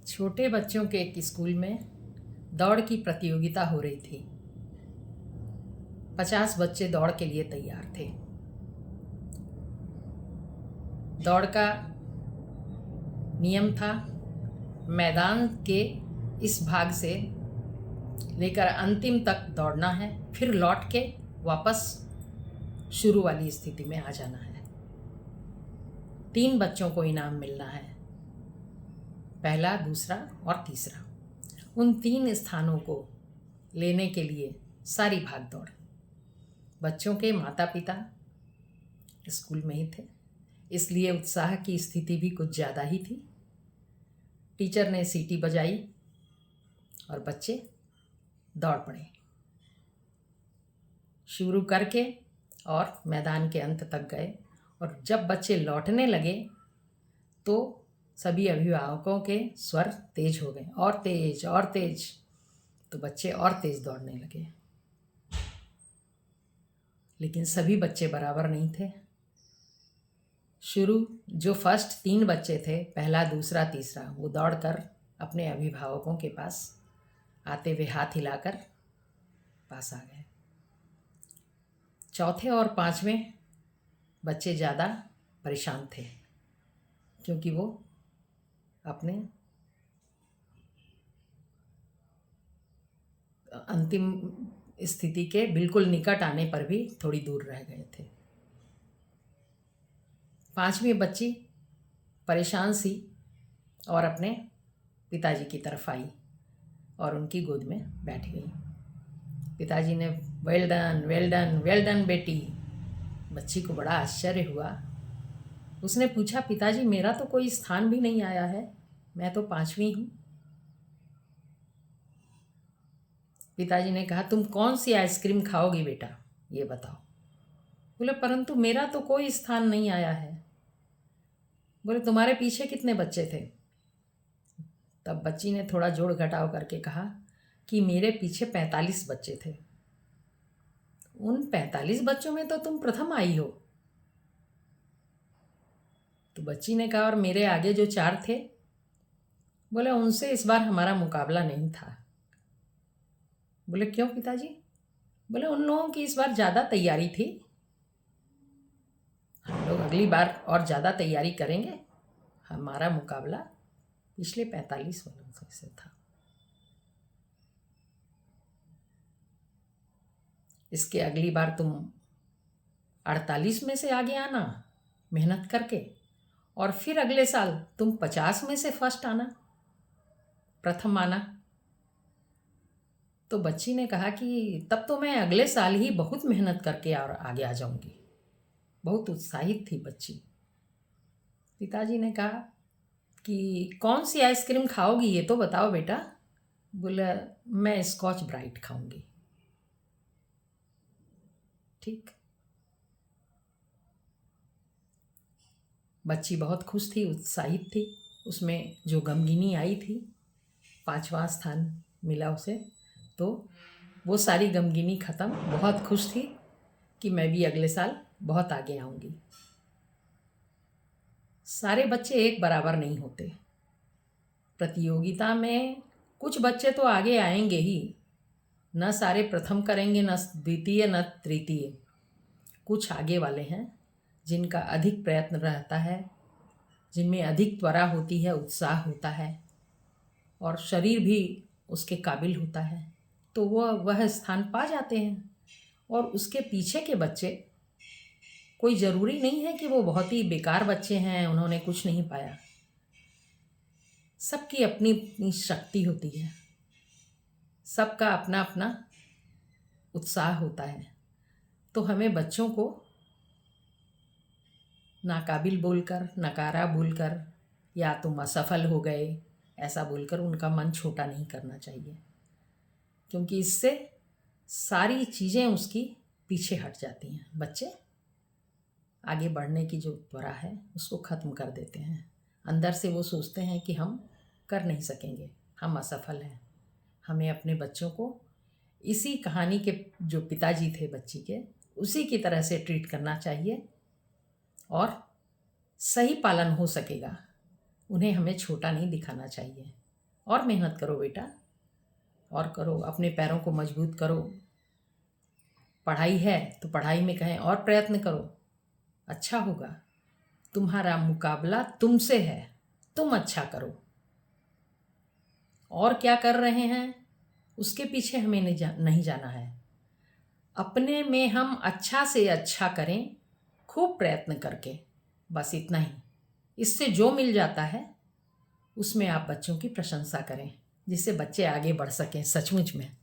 छोटे बच्चों के एक स्कूल में दौड़ की प्रतियोगिता हो रही थी। 50 बच्चे दौड़ के लिए तैयार थे। दौड़ का नियम था, मैदान के इस भाग से लेकर अंतिम तक दौड़ना है, फिर लौट के वापस शुरू वाली स्थिति में आ जाना है। 3 बच्चों को इनाम मिलना है, पहला, दूसरा और तीसरा। उन 3 स्थानों को लेने के लिए सारी भाग दौड़। बच्चों के माता पिता स्कूल में ही थे, इसलिए उत्साह की स्थिति भी कुछ ज़्यादा ही थी। टीचर ने सीटी बजाई और बच्चे दौड़ पड़े। शुरू करके और मैदान के अंत तक गए, और जब बच्चे लौटने लगे तो सभी अभिभावकों के स्वर तेज हो गए, और तेज और तेज। तो बच्चे और तेज दौड़ने लगे, लेकिन सभी बच्चे बराबर नहीं थे। शुरू जो फर्स्ट 3 बच्चे थे, पहला, दूसरा, तीसरा, वो दौड़कर अपने अभिभावकों के पास आते हुए हाथ हिलाकर पास आ गए। चौथे और 5वें बच्चे ज़्यादा परेशान थे, क्योंकि वो अपने अंतिम स्थिति के बिल्कुल निकट आने पर भी थोड़ी दूर रह गए थे। 5वीं बच्ची परेशान सी और अपने पिताजी की तरफ आई और उनकी गोद में बैठ गई। पिताजी ने well done, well done, well done बेटी। बच्ची को बड़ा आश्चर्य हुआ। उसने पूछा, पिताजी मेरा तो कोई स्थान भी नहीं आया है, मैं तो 5वीं हूँ। पिताजी ने कहा, तुम कौन सी आइसक्रीम खाओगी बेटा, ये बताओ। बोले, परंतु मेरा तो कोई स्थान नहीं आया है। बोले, तुम्हारे पीछे कितने बच्चे थे? तब बच्ची ने थोड़ा जोड़ घटाव करके कहा कि मेरे पीछे 45 बच्चे थे। उन 45 बच्चों में तो तुम प्रथम आई हो। तो बच्ची ने कहा, और मेरे आगे जो 4 थे? बोले, उनसे इस बार हमारा मुकाबला नहीं था। बोले, क्यों पिताजी? बोले, उन लोगों की इस बार ज़्यादा तैयारी थी, हम लोग अगली बार और ज़्यादा तैयारी करेंगे। हमारा मुकाबला पिछले 45 वालों से था। इसके अगली बार तुम 48 में से आगे आना मेहनत करके, और फिर अगले साल तुम 50 में से फर्स्ट आना, प्रथम आना। तो बच्ची ने कहा कि तब तो मैं अगले साल ही बहुत मेहनत करके और आगे आ जाऊंगी। बहुत उत्साहित थी बच्ची। पिताजी ने कहा कि कौन सी आइसक्रीम खाओगी, ये तो बताओ बेटा। बोला, मैं स्कॉच ब्राइट खाऊंगी। ठीक। बच्ची बहुत खुश थी, उत्साहित थी। उसमें जो गमगिनी आई थी, 5वां स्थान मिला उसे, तो वो सारी गमगिनी ख़त्म। बहुत खुश थी कि मैं भी अगले साल बहुत आगे आऊँगी। सारे बच्चे एक बराबर नहीं होते। प्रतियोगिता में कुछ बच्चे तो आगे आएंगे ही, न सारे प्रथम करेंगे, न द्वितीय, न तृतीय। कुछ आगे वाले हैं जिनका अधिक प्रयत्न रहता है, जिनमें अधिक त्वरा होती है, उत्साह होता है, और शरीर भी उसके काबिल होता है, तो वह स्थान पा जाते हैं। और उसके पीछे के बच्चे, कोई ज़रूरी नहीं है कि वो बहुत ही बेकार बच्चे हैं, उन्होंने कुछ नहीं पाया। सबकी अपनी अपनी शक्ति होती है, सबका अपना अपना उत्साह होता है। तो हमें बच्चों को नाकाबिल बोलकर, नकारा बोलकर, या तुम असफल हो गए ऐसा बोलकर उनका मन छोटा नहीं करना चाहिए, क्योंकि इससे सारी चीज़ें उसकी पीछे हट जाती हैं। बच्चे आगे बढ़ने की जो त्वरा है उसको ख़त्म कर देते हैं। अंदर से वो सोचते हैं कि हम कर नहीं सकेंगे, हम असफल हैं। हमें अपने बच्चों को इसी कहानी के जो पिताजी थे बच्ची के, उसी की तरह से ट्रीट करना चाहिए, और सही पालन हो सकेगा। उन्हें हमें छोटा नहीं दिखाना चाहिए। और मेहनत करो बेटा, और करो, अपने पैरों को मजबूत करो। पढ़ाई है तो पढ़ाई में कहें और प्रयत्न करो, अच्छा होगा। तुम्हारा मुकाबला तुमसे है, तुम अच्छा करो। और क्या कर रहे हैं उसके पीछे हमें नहीं जाना है। अपने में हम अच्छा से अच्छा करें, खूब प्रयत्न करके, बस इतना ही। इससे जो मिल जाता है उसमें आप बच्चों की प्रशंसा करें, जिससे बच्चे आगे बढ़ सकें सचमुच में।